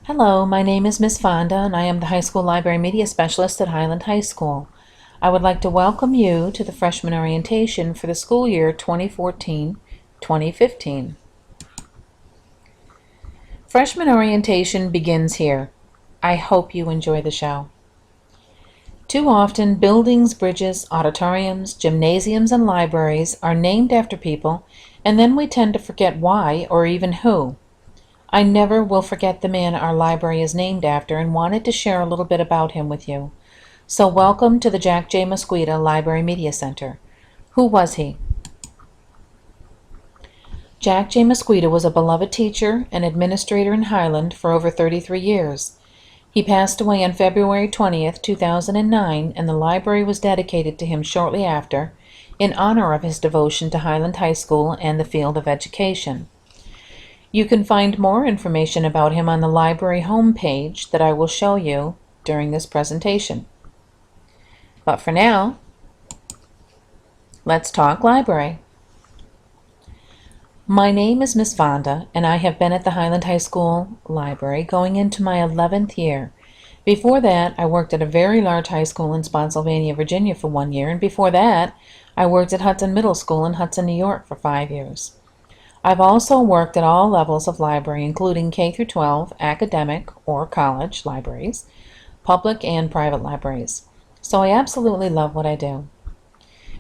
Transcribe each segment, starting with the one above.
Hello, my name is Miss Fonda, and I am the High School Library Media Specialist at Highland High School. I would like to welcome you to the freshman orientation for the school year 2014-2015. Freshman orientation begins here. I hope you enjoy the show. Too often, buildings, bridges, auditoriums, gymnasiums, and libraries are named after people, and then we tend to forget why or even who. I never will forget the man our library is named after and wanted to share a little bit about him with you. So welcome to the Jack J. Mosqueda Library Media Center. Who was he? Jack J. Mosqueda was a beloved teacher and administrator in Highland for over 33 years. He passed away on February 20th, 2009, and the library was dedicated to him shortly after in honor of his devotion to Highland High School and the field of education. You can find more information about him on the library homepage that I will show you during this presentation. But for now, let's talk library. My name is Miss Fonda, and I have been at the Highland High School Library going into my 11th year. Before that, I worked at a very large high school in Spotsylvania, Virginia for 1 year, and before that, I worked at Hudson Middle School in Hudson, New York for 5 years. I've also worked at all levels of library, including K-12, academic or college libraries, public and private libraries. So I absolutely love what I do.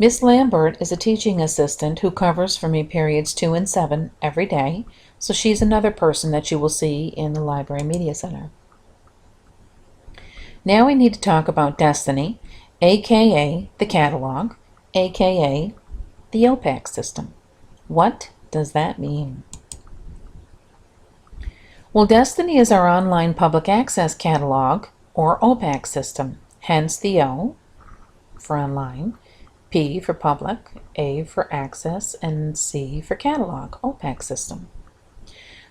Miss Lambert is a teaching assistant who covers for me periods 2 and 7 every day, so she's another person that you will see in the Library Media Center. Now we need to talk about Destiny, aka the catalog, aka the OPAC system. What does that mean? Well, Destiny is our online public access catalog, or OPAC system, hence the O for online, P for public, A for access, and C for catalog, OPAC system.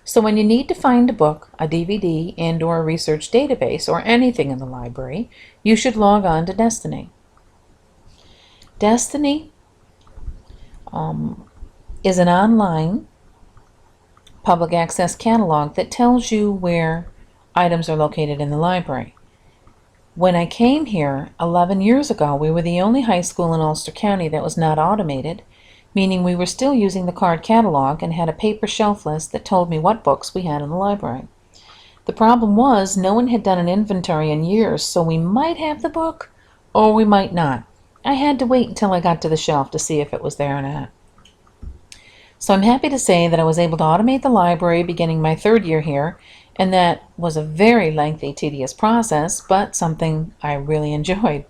So when you need to find a book, a DVD, and or a research database, or anything in the library, you should log on to Destiny. Destiny is an online public access catalog that tells you where items are located in the library. When I came here 11 years ago, we were the only high school in Ulster County that was not automated, meaning we were still using the card catalog and had a paper shelf list that told me what books we had in the library. The problem was no one had done an inventory in years, so we might have the book or we might not. I had to wait until I got to the shelf to see if it was there or not. So I'm happy to say that I was able to automate the library beginning my 3rd year here, and that was a very lengthy, tedious process, but something I really enjoyed.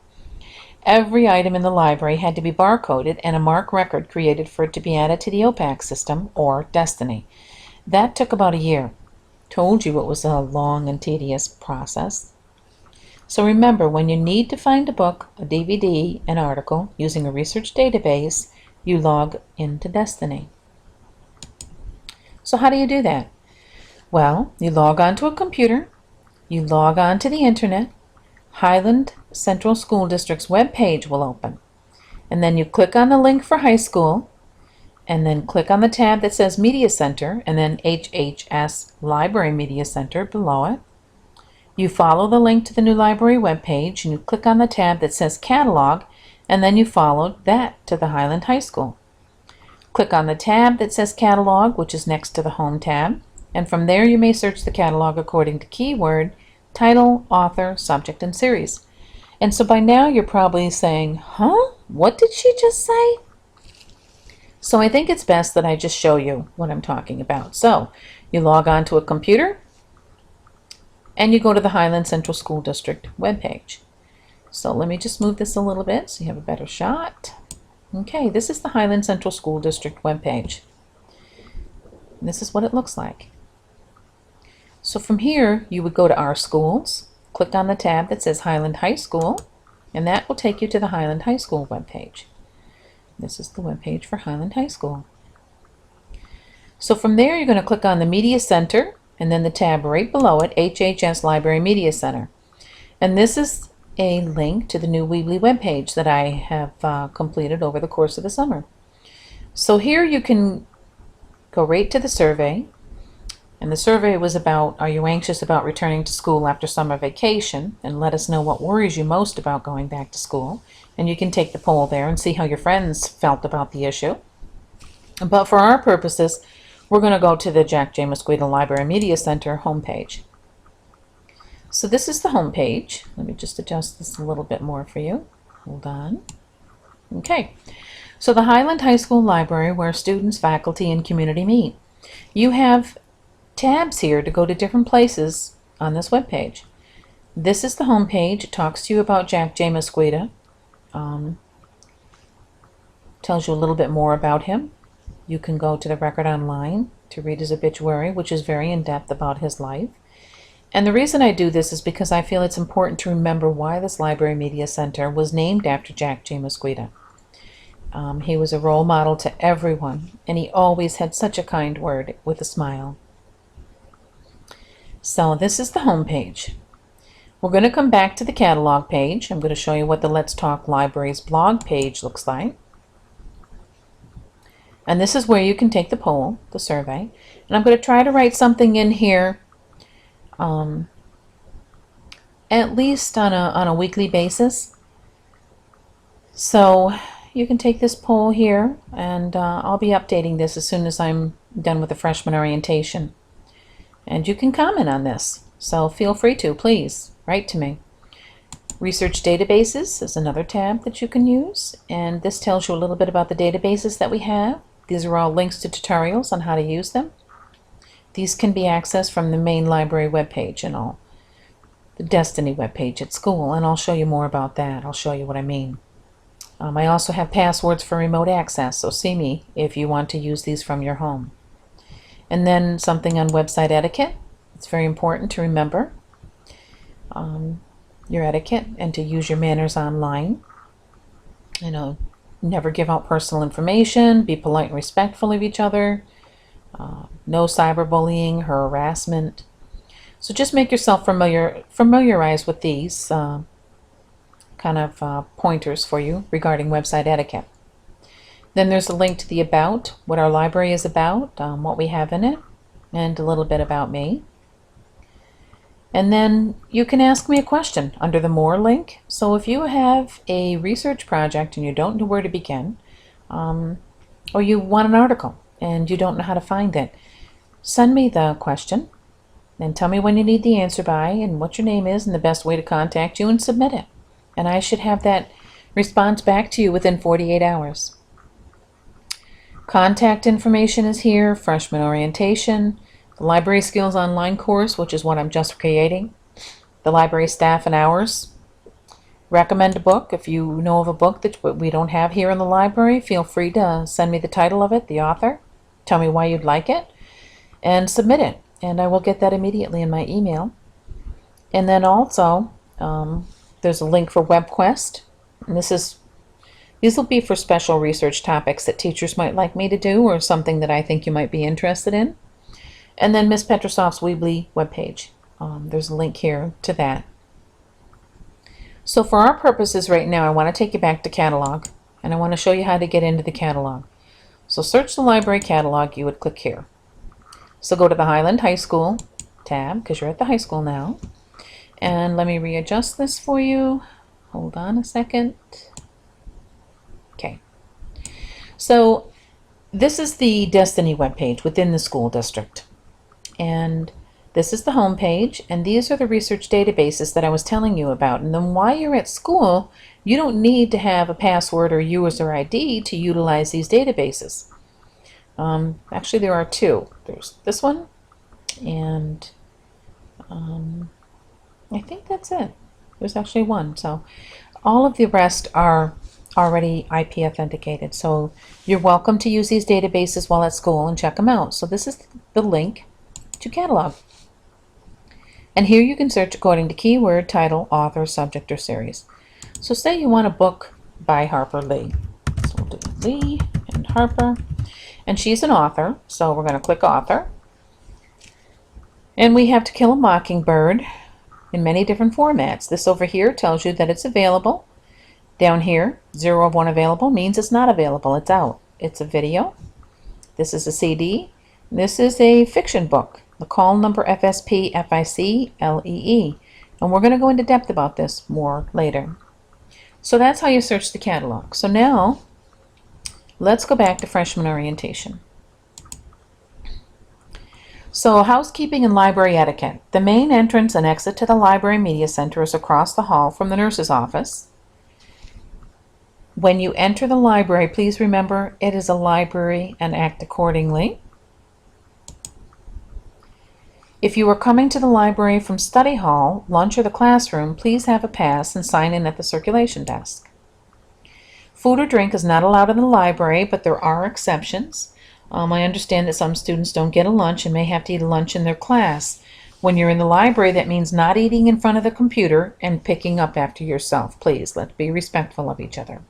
Every item in the library had to be barcoded and a MARC record created for it to be added to the OPAC system, or Destiny. That took about a year. Told you it was a long and tedious process. So remember, when you need to find a book, a DVD, an article, using a research database, you log into Destiny. So how do you do that? Well, you log onto a computer, you log on to the internet, Highland Central School District's web page will open, and then you click on the link for high school, and then click on the tab that says Media Center, and then HHS Library Media Center below it. You follow the link to the new library web page, and you click on the tab that says Catalog, and then you follow that to the Highland High School. Click on the tab that says Catalog, which is next to the Home tab, and from there you may search the catalog according to keyword, title, author, subject, and series. And so by now you're probably saying, huh? What did she just say? So I think it's best that I just show you what I'm talking about. So you log on to a computer and you go to the Highland Central School District webpage. So let me just move this a little bit so you have a better shot. Okay, this is the Highland Central School District webpage. This is what it looks like. So from here, you would go to Our Schools, click on the tab that says Highland High School, and that will take you to the Highland High School webpage. This is the webpage for Highland High School. So from there, you're going to click on the Media Center, and then the tab right below it, HHS Library Media Center. And this is a link to the new Weebly webpage that I have completed over the course of the summer. So here you can go right to the survey, And the survey was about, are you anxious about returning to school after summer vacation? And let us know what worries you most about going back to school. And you can take the poll there and see how your friends felt about the issue. But for our purposes, we're going to go to the Jack J. Mosquito Library Media Center homepage. So this is the homepage. Let me just adjust this a little bit more for you. Hold on. Okay. So the Highland High School Library, where students, faculty, and community meet. You have tabs here to go to different places on this webpage. This is the homepage. It talks to you about Jack J. Mosquito. Tells you a little bit more about him. You can go to the record online to read his obituary, which is very in-depth about his life. And the reason I do this is because I feel it's important to remember why this Library Media Center was named after Jack J. Mosquito. He was a role model to everyone, and he always had such a kind word with a smile. So this is the home page. We're going to come back to the catalog page. I'm going to show you what the Let's Talk Libraries blog page looks like. And this is where you can take the poll, the survey. And I'm going to try to write something in here at least on a weekly basis. So you can take this poll here, and I'll be updating this as soon as I'm done with the freshman orientation. And you can comment on this, so feel free to, please, write to me. Research databases is another tab that you can use, and this tells you a little bit about the databases that we have. These are all links to tutorials on how to use them. These can be accessed from the main library webpage and all. The Destiny webpage at school, and I'll show you more about that. I'll show you what I mean. I also have passwords for remote access, so see me if you want to use these from your home. And then something on website etiquette. It's very important to remember your etiquette and to use your manners online. You know, never give out personal information, be polite and respectful of each other, no cyberbullying, harassment. So just make yourself familiarized with these kind of pointers for you regarding website etiquette. Then there's a link to the About, what our library is about, what we have in it, and a little bit about me. And then you can ask me a question under the More link. So if you have a research project and you don't know where to begin, or you want an article and you don't know how to find it, send me the question and tell me when you need the answer by and what your name is and the best way to contact you, and submit it. And I should have that response back to you within 48 hours. Contact information is here, freshman orientation, the Library Skills Online course, which is what I'm just creating, the library staff and hours. Recommend a book. If you know of a book that we don't have here in the library, feel free to send me the title of it, the author, tell me why you'd like it, and submit it. And I will get that immediately in my email. And then also, there's a link for WebQuest. And these will be for special research topics that teachers might like me to do, or something that I think you might be interested in. And then Ms. Petrosoff's Weebly webpage. There's a link here to that. So for our purposes right now, I want to take you back to catalog, and I want to show you how to get into the catalog. So search the library catalog, you would click here. So go to the Highland High School tab, because you're at the high school now. And let me readjust this for you. Hold on a second. Okay. So this is the Destiny webpage within the school district. And this is the home page, and these are the research databases that I was telling you about. And then while you're at school, you don't need to have a password or user ID to utilize these databases. Actually, there are two. There's this one, and I think that's it. There's actually one. So all of the rest are already IP authenticated. So you're welcome to use these databases while at school and check them out. So this is the link to catalog. And here you can search according to keyword, title, author, subject, or series. So say you want a book by Harper Lee. So we'll do Lee and Harper. And she's an author, so we're going to click author. And we have To Kill a Mockingbird in many different formats. This over here tells you that it's available. Down here, 0 of 1 available means it's not available, it's out. It's a video. This is a CD. This is a fiction book. The call number FSP-FIC-LEE. And we're going to go into depth about this more later. So that's how you search the catalog. So now, let's go back to freshman orientation. So housekeeping and library etiquette. The main entrance and exit to the library media center is across the hall from the nurse's office. When you enter the library, please remember it is a library and act accordingly. If you are coming to the library from study hall, lunch, or the classroom, please have a pass and sign in at the circulation desk. Food or drink is not allowed in the library, but there are exceptions. I understand that some students don't get a lunch and may have to eat a lunch in their class. When you're in the library, that means not eating in front of the computer and picking up after yourself. Please, let's be respectful of each other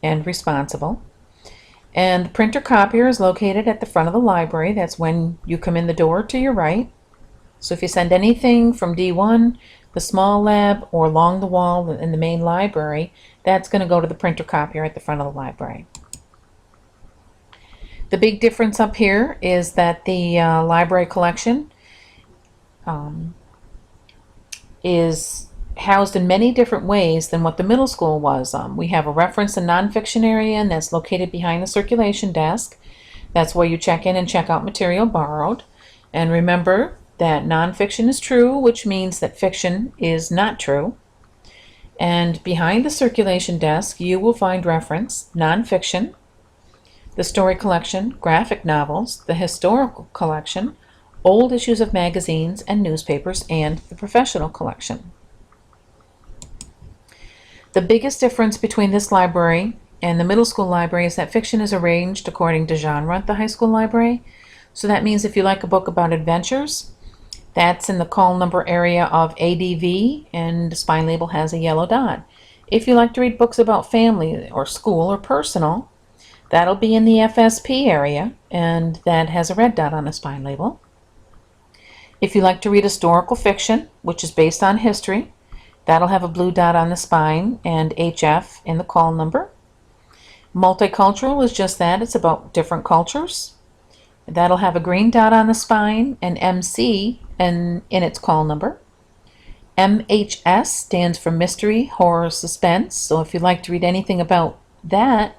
and responsible. And the printer copier is located at the front of the library. That's when you come in the door to your right. So if you send anything from D1, the small lab, or along the wall in the main library, that's going to go to the printer copier at the front of the library. The big difference up here is that the library collection is housed in many different ways than what the middle school was. We have a reference and nonfiction area, and that's located behind the circulation desk. That's where you check in and check out material borrowed. And remember that nonfiction is true, which means that fiction is not true. And behind the circulation desk, you will find reference, nonfiction, the story collection, graphic novels, the historical collection, old issues of magazines and newspapers, and the professional collection. The biggest difference between this library and the middle school library is that fiction is arranged according to genre at the high school library. So that means if you like a book about adventures, that's in the call number area of ADV, and the spine label has a yellow dot. If you like to read books about family or school or personal, that'll be in the FSP area, and that has a red dot on the spine label. If you like to read historical fiction, which is based on history, that'll have a blue dot on the spine and HF in the call number. Multicultural is just that. It's about different cultures. That'll have a green dot on the spine and MC in its call number. MHS stands for mystery, horror, suspense. So if you'd like to read anything about that,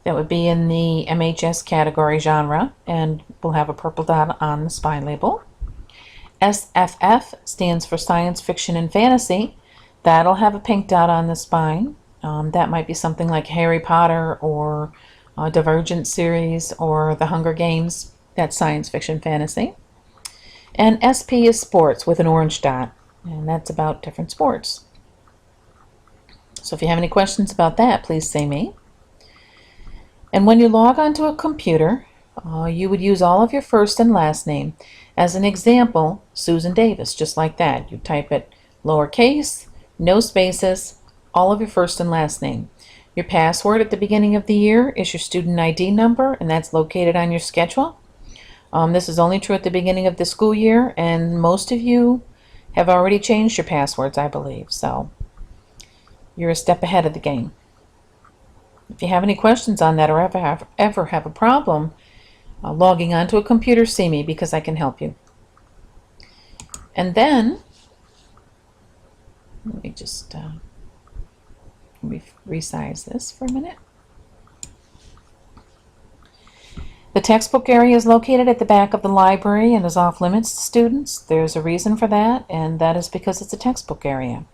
that would be in the MHS category genre, and we'll have a purple dot on the spine label. SFF stands for science fiction and fantasy. That'll have a pink dot on the spine. That might be something like Harry Potter or Divergent series or The Hunger Games. That's science fiction fantasy. And SP is sports with an orange dot, and that's about different sports. So if you have any questions about that, please say me. And when you log onto a computer, you would use all of your first and last name. As an example, Susan Davis, just like that. You type it lowercase, no spaces, all of your first and last name. Your password at the beginning of the year is your student ID number, and that's located on your schedule. This is only true at the beginning of the school year, and most of you have already changed your passwords, I believe. So you're a step ahead of the game. If you have any questions on that or ever have a problem logging onto a computer, see me, because I can help you. And then, let me just resize this for a minute. The textbook area is located at the back of the library and is off limits to students. There's a reason for that, and that is because it's a textbook area.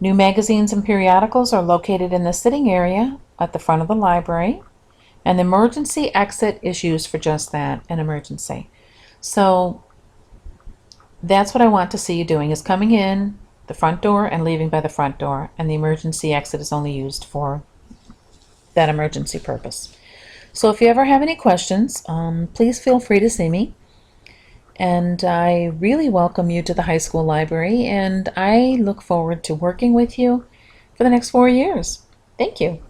New magazines and periodicals are located in the sitting area at the front of the library, and the emergency exit is used for just that, an emergency. So that's what I want to see you doing, is coming in the front door and leaving by the front door, and the emergency exit is only used for that emergency purpose. So if you ever have any questions, please feel free to see me. And I really welcome you to the high school library, and I look forward to working with you for the next 4 years. Thank you.